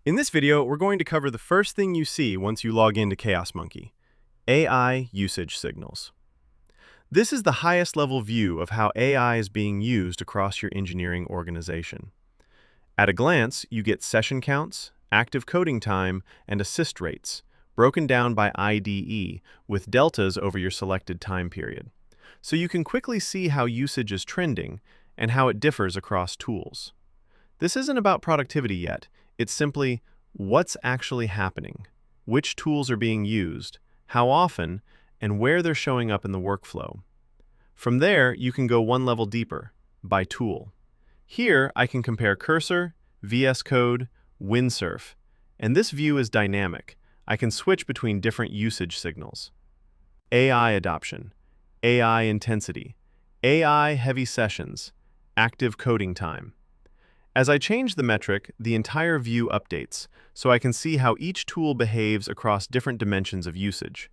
In this video, we're going to cover the first thing you see once you log into ChaosMonkey: AI usage signals. This is the highest level view of how AI is being used across your engineering organization. At a glance, you get session counts, active coding time, and assist rates, broken down by IDE with deltas over your selected time period. So you can quickly see how usage is trending and how it differs across tools. This isn't about productivity yet. It's simply what's actually happening, which tools are being used, how often, and where they're showing up in the workflow. From there, you can go one level deeper, by tool. Here, I can compare Cursor, vscode, Windsurf, and this view is dynamic. I can switch between different usage signals. AI adoption, AI intensity, AI heavy sessions, active coding time. As I change the metric, the entire view updates, so I can see how each tool behaves across different dimensions of usage.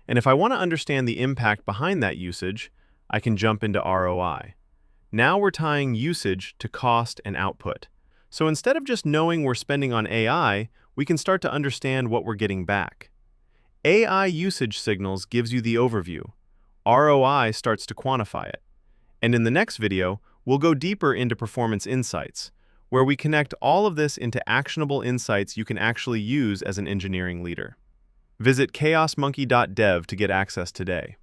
And if I want to understand the impact behind that usage, I can jump into ROI. Now we're tying usage to cost and output. So instead of just knowing we're spending on AI, we can start to understand what we're getting back. AI usage signals gives you the overview. ROI starts to quantify it. And in the next video, we'll go deeper into performance insights, where we connect all of this into actionable insights you can actually use as an engineering leader. Visit chaosmonkey.dev to get access today.